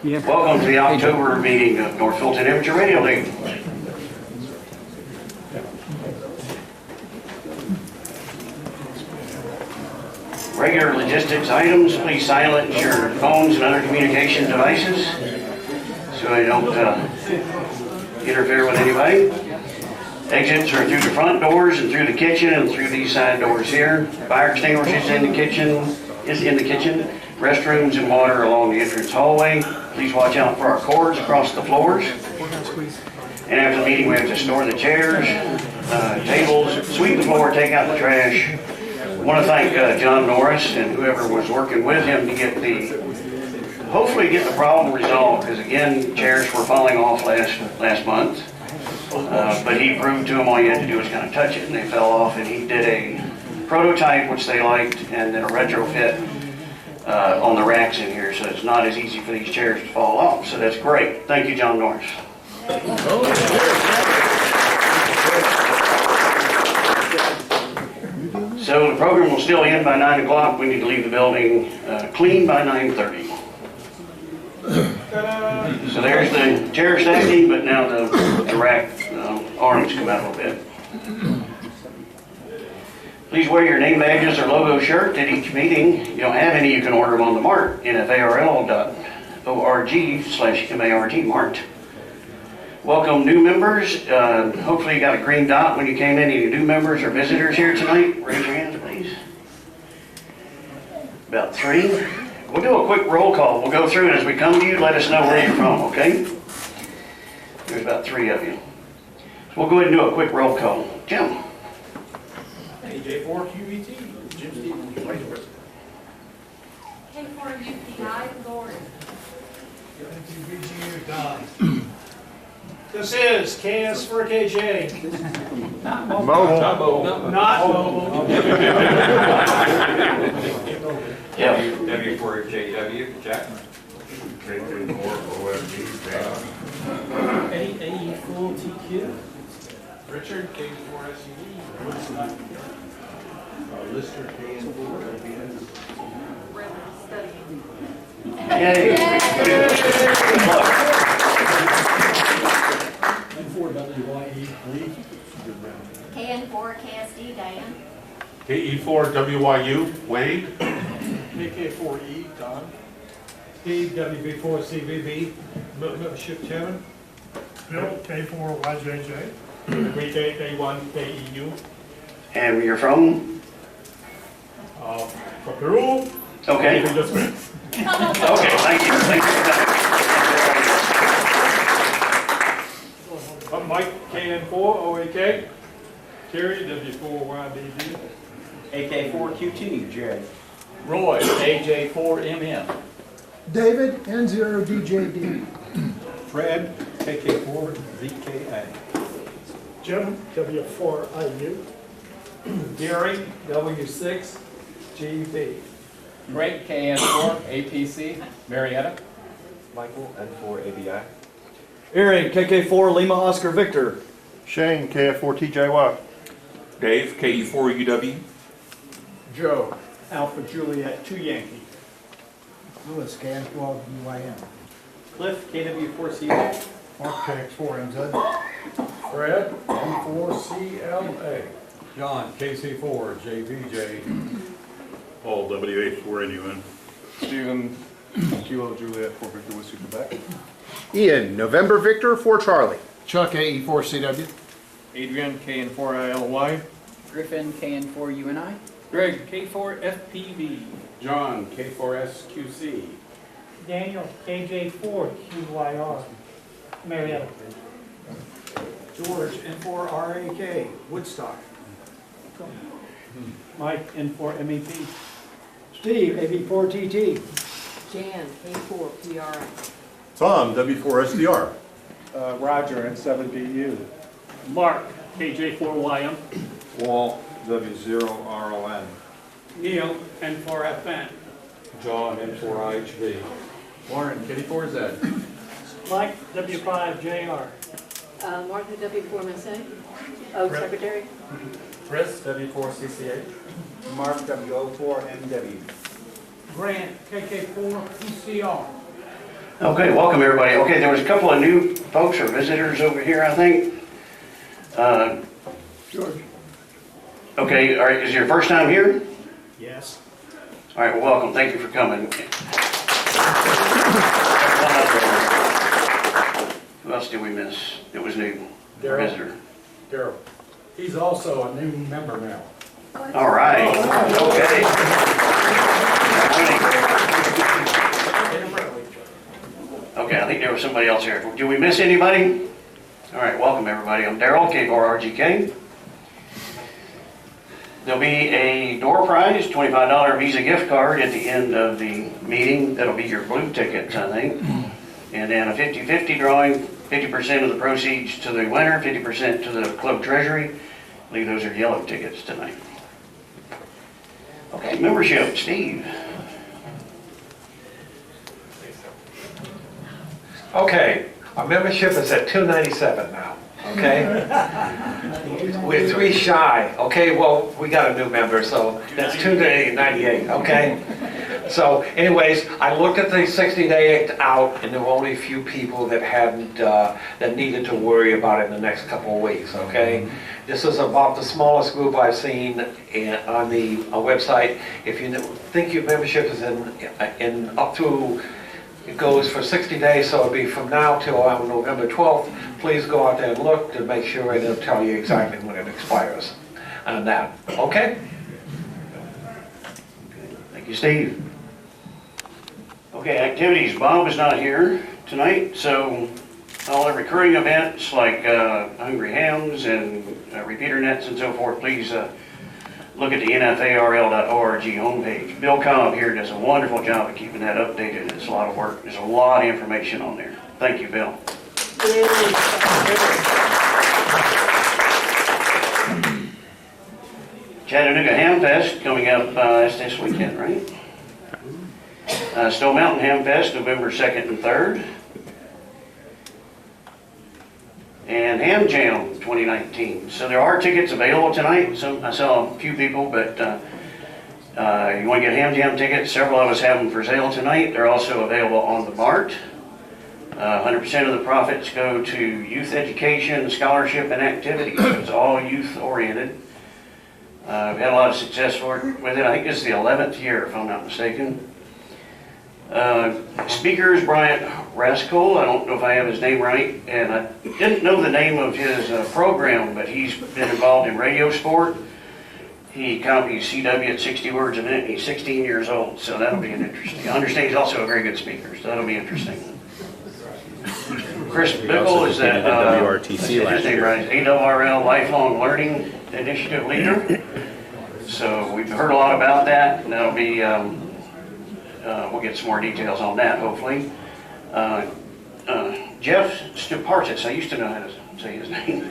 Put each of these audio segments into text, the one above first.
Welcome to the October meeting of North Fulton Amateur Radio League. Regular logistics items, please silence your phones and other communication devices so they don't interfere with anybody. Exits are through the front doors and through the kitchen and through these side doors here. Fire extinguishers in the kitchen. Restrooms and water along the entrance hallway. Please watch out for our cords across the floors. And after the meeting, we have to store the chairs, tables, sweep the floor, take out the trash. I want to thank John Norris and whoever was working with him to hopefully get the problem resolved, because again, chairs were falling off last month. But he proved to them all you had to do was kind of touch it and they fell off, and he did a prototype which they liked and then a retrofit on the racks in here, so it's not as easy for these chairs to fall off. So that's great. Thank you, John Norris. So the program will still end by 9 o'clock. We need to leave the building clean by 9:30. So there's the chair stacking, but now the rack arms come out a little bit. Please wear your name badges or logo shirt at each meeting. If you don't have any, you can order them on the Mart, NFARL.org/MART Mart. Welcome new members. Hopefully you got a green dot when you came in. Any new members or visitors here tonight? Raise your hands, please. About 3. We'll do a quick roll call. We'll go through, and as we come to you, let us know where you're from, okay? There's about 3 of you. So we'll go ahead and do a quick roll call. Jim. AJ4 QVT, Jim Stevens, Vice President. K4 UPI, Lori. NTVGU, Don. This is KS for KJ. Not mobile. Not mobile. Not mobile. Yeah. W4JW, Jack. K4 OFD, AE4 TQ. Richard, K4 SUV. Lister K4 LBS. Yay. Good luck. N4WYE, please. KN4 KSD, Diane. KE4WYU, Wade. KK4E, Don. Steve, WB4CVB, Membership Chairman. Bill, K4YJJ. K1KEU. And where you're from? For Peru. Okay. Okay, thank you. Thank you. Mike, KN4OAK. Terry, W4YDD. AK4QT, Jerry. Roy, AJ4MM. David, N0DJD. Fred, KK4ZKA. Jim, W4IU. Gary, W6GB. Greg, KN4 APC, Marietta. Michael, N4ABI. Aaron, KK4 Lima Oscar Victor. Shane, KF4TJY. Dave, KE4UW. Joe, Alpha Juliet 2 Yankee. Lewis, KN4 UIM. Cliff, KW4CA. Mark, KX4MZ. Fred, P4CLA. John, KC4JVJ. Paul, WH4NUN. Stephen, Kilo Juliet, 4 Victor Whiskey, Quebec. Ian, November Victor, 4 Charlie. Chuck, AE4CW. Adrian, KN4ILY. Griffin, KN4UNI. Greg, K4FPV. John, K4SQC. Daniel, KJ4QYR. Marietta. George, N4RAK, Woodstock. Mike, N4MEP. Steve, AB4TT. Jan, K4PRI. Tom, W4SDR. Roger, N7BU. Mark, KJ4YM. Walt, W0RON. Neil, N4FN. John, N4IHV. Warren, KD4Z. Mike, W5JR. Martha, W4MSA. Oh, Secretary. Chris, W4CCA. Mark, W04MW. Grant, KK4PCR. Okay, welcome everybody. Okay, there was a couple of new folks or visitors over here, I think. George. Okay, all right, is it your first time here? Yes. All right, well, welcome. Thank you for coming. Who else did we miss? It was new. Our visitor. Daryl. He's also a new member now. All right. Okay. Okay, I think there was somebody else here. Did we miss anybody? All right, welcome everybody. I'm Daryl, K4RGK. There'll be a door prize, $25 Visa gift card at the end of the meeting. That'll be your blue tickets, I think. And then a 50-50 drawing, 50% of the proceeds to the winner, 50% to the club treasury. I believe those are yellow tickets tonight. Okay, membership, Steve. Okay, our membership is at 297 now, okay? We're 3 shy, okay? Well, we got a new member, so that's 298, okay? So anyways, I looked at the 60-day out, and there were only a few people that hadn't, that needed to worry about it in the next couple of weeks, okay? This is about the smallest group I've seen on the website. If you think your membership is in up to, it goes for 60 days, so it'll be from now till November 12th. Please go out there and look to make sure it'll tell you exactly when it expires on that, okay? Thank you, Steve. Okay, activities. Bob is not here tonight, so all the recurring events like Hungry Hams and repeater nets and so forth, please look at the NFARL.org homepage. Bill Cobb here does a wonderful job of keeping that updated. It's a lot of work. There's a lot of information on there. Thank you, Bill. Chattanooga Ham Fest coming up this weekend, right? Stone Mountain Ham Fest, November 2nd and 3rd. And Ham Jam 2019. So there are tickets available tonight. I saw a few people, but you want to get Ham Jam tickets, several of us have them for sale tonight. They're also available on the Mart. 100% of the profits go to youth education, scholarship, and activities. It's all youth oriented. We've had a lot of success with it. I think this is the 11th year, if I'm not mistaken. Speakers, Bryant Raskol, I don't know if I have his name right, and I didn't know the name of his program, but he's been involved in radio sport. He copies CW at 60 words a minute, and he's 16 years old, so that'll be an interesting. I understand he's also a very good speaker, so that'll be interesting. Chris Bickle is that, WRTC last his name year. right, ARRL Lifelong Learning Initiative Leader. So we've heard a lot about that, and that'll be, we'll get some more details on that, hopefully. Jeff Stupartis, I used to know how to say his name.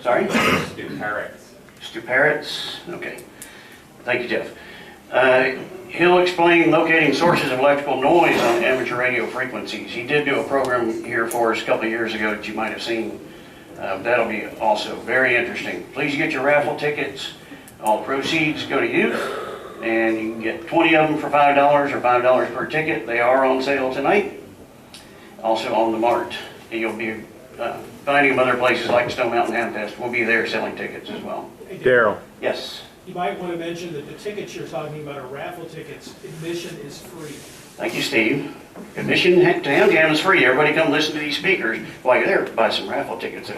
Sorry? Stuparits, okay. Thank you, Jeff. He'll explain locating sources of electrical noise on amateur radio frequencies. He did do a program here for us a couple of years ago that you might have seen. That'll be also very interesting. Please get your raffle tickets. All proceeds go to youth, and you can get 20 of them for $5 or $5 per ticket. They are on sale tonight. Also on the Mart. And you'll be finding them other places like Stone Mountain Ham Fest. We'll be there selling tickets as well. Daryl. Yes. You might want to mention that the tickets you're talking about are raffle tickets. Admission is free. Thank you, Steve. Admission to Ham Jam is free. Everybody come listen to these speakers. While you're there, buy some raffle tickets.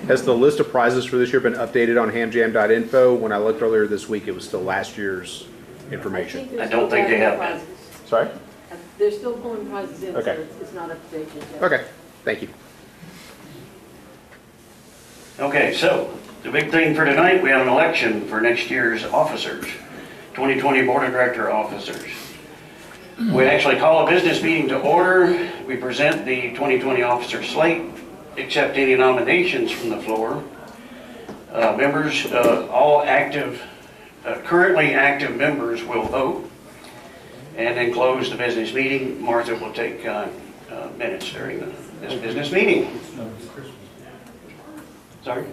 Has the list of prizes for this year been updated on hamjam.info? When I looked earlier this week, it was still last year's information. I don't think they have been. Sorry? They're still pulling prizes in, Okay. so it's not up to date yet. Okay, thank you. Okay, so the big thing for tonight, we have an election for next year's officers, 2020 Board of Director officers. We actually call a business meeting to order. We present the 2020 officer slate, accept any nominations from the floor. Members, all active, currently active members will vote, and then close the business meeting. Martha will take minutes during this business meeting. Sorry?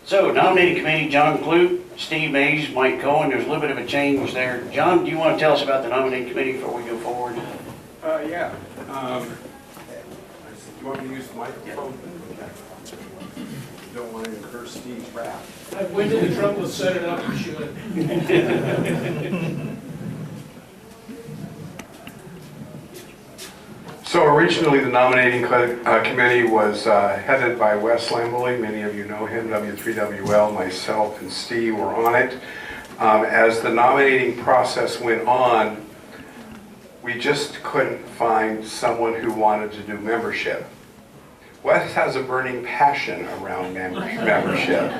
So nominating committee, John Clute, Steve Mays, Mike Cohen. There's a little bit of a change there. John, do you want to tell us about the nominating committee before we go forward? Yeah. You want me to use the microphone? Don't want to incur Steve's wrath. I've went to the trouble to set it up, you should. So originally, the nominating committee was headed by Wes Lambley. Many of you know him, W3WL. Myself and Steve were on it. As the nominating process went on, we just couldn't find someone who wanted to do membership. Wes has a burning passion around membership.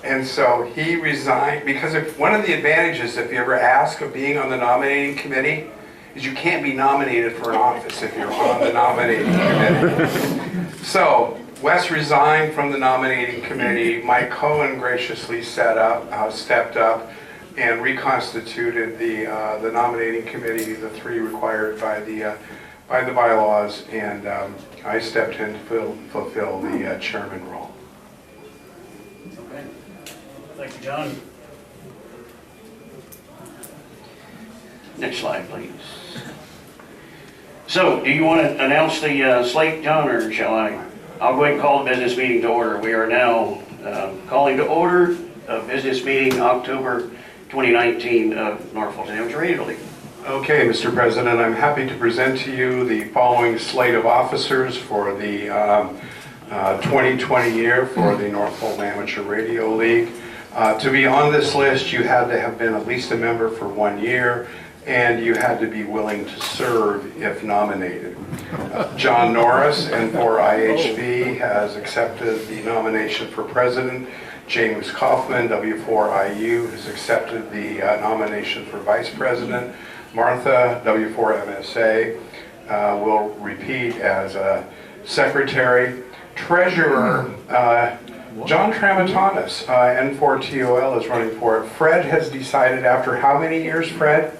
And so he resigned, because one of the advantages, if you ever ask, of being on the nominating committee, is you can't be nominated for an office if you're on the nominating committee. So Wes resigned from the nominating committee. Mike Cohen graciously stepped up and reconstituted the nominating committee, the three required by the bylaws, and I stepped in to fulfill the chairman role. Okay. Thank you, John. Next slide, please. So, do you want to announce the slate, John, or shall I? I'll go ahead and call the business meeting to order. We are now calling to order a business meeting October 2019 of Norfolk Amateur Radio League. Okay, Mr. President, I'm happy to present to you the following slate of officers for the 2020 year for the Norfolk Amateur Radio League. To be on this list, you had to have been at least a member for 1 year, and you had to be willing to serve if nominated. John Norris, N4IHB, has accepted the nomination for president. James Kaufman, W4IU, has accepted the nomination for vice president. Martha, W4MSA, will repeat as secretary. Treasurer, John Tramatanis, N4TOL, is running for it. Fred has decided after how many years, Fred?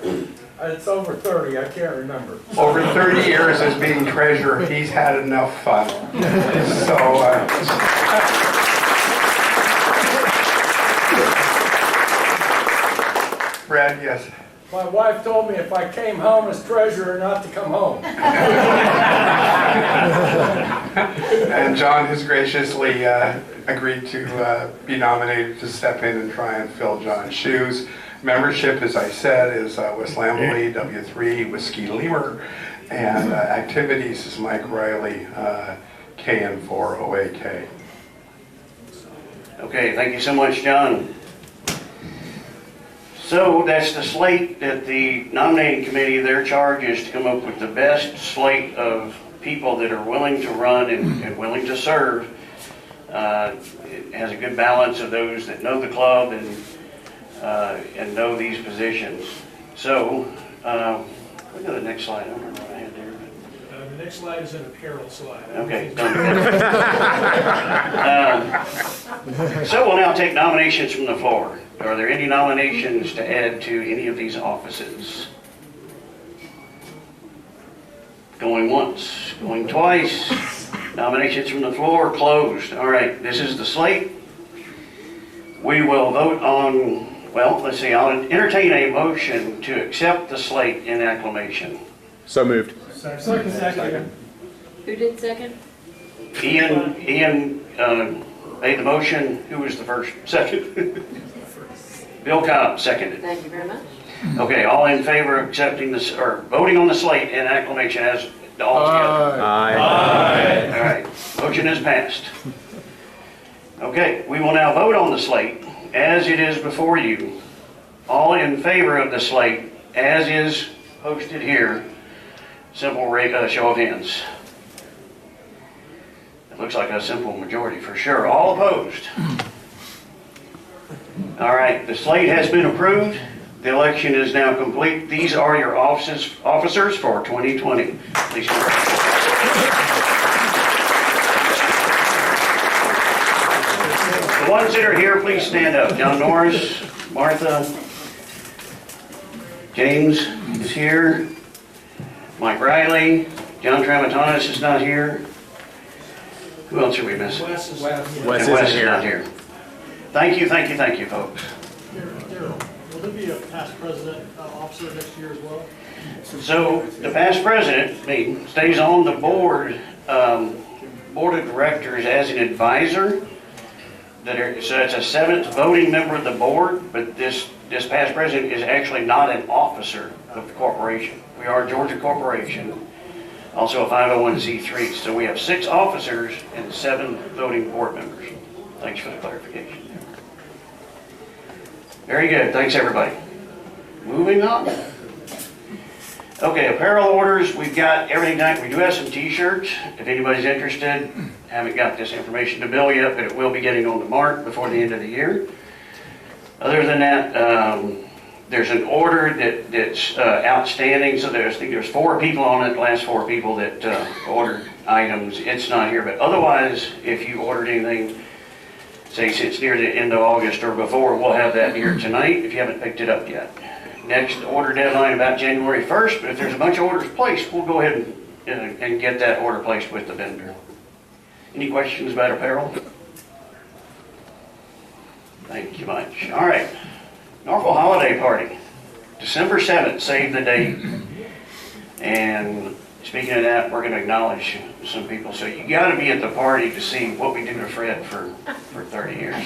It's over 30, I can't remember. Over 30 years as being treasurer, he's had enough fun. So, Fred, yes. My wife told me if I came home as treasurer not to come home. And John has graciously agreed to be nominated to step in and try and fill John's shoes. Membership, as I said, is Wes Lambley, W3, Whiskey Lemur, and activities is Mike Riley, KN4OAK. Okay, thank you so much, John. So that's the slate that the nominating committee, their charge is to come up with the best slate of people that are willing to run and willing to serve. It has a good balance of those that know the club and know these positions. So, we go to the next slide. I don't remember what I had there. The next slide is an apparel slide. Okay. So we'll now take nominations from the floor. Are there any nominations to add to any of these offices? Going once, going twice. Nominations from the floor closed. All right, this is the slate. We will vote on, well, let's see, I'll entertain a motion to accept the slate in acclamation. So moved. Second. Who did second? Ian made the motion. Who was the first? Second? Bill Cobb seconded. Thank you very much. Okay, all in favor of accepting this, or voting on the slate in acclamation as all together? Aye. All right, motion is passed. Okay, we will now vote on the slate as it is before you. All in favor of the slate as is posted here, simple show of hands. It looks like a simple majority for sure. All opposed? All right, the slate has been approved. The election is now complete. These are your officers for 2020. Please congratulations. The ones that are here, please stand up. John Norris, Martha, James is here, Mike Riley, John Tramatanis is not here. Who else are we missing? Wes is Wes And isn't Wes is here. not here. Thank you, folks. Daryl, will there be a past president officer next year as well? So the past president, stays on the board, board of directors as an advisor. So it's a 7th voting member of the board, but this past president is actually not an officer of the corporation. We are a Georgia corporation, also a 501c3. So we have 6 officers and 7 voting board members. Thanks for the clarification. Very good. Thanks, everybody. Moving on. Okay, apparel orders. We've got everything done. We do have some t-shirts. If anybody's interested, haven't got this information to Bill yet, but it will be getting on the mark before the end of the year. Other than that, there's an order that's outstanding. So I think there's 4 people on it, the last 4 people that ordered items. It's not here, but otherwise, if you ordered anything, say since near the end of August or before, we'll have that here tonight if you haven't picked it up yet. Next order deadline about January 1st, but if there's a bunch of orders placed, we'll go ahead and get that order placed with the vendor. Any questions about apparel? Thank you much. All right, Norfolk Holiday Party, December 7th, save the date. And speaking of that, we're going to acknowledge some people. So you got to be at the party to see what we do to Fred for 30 years.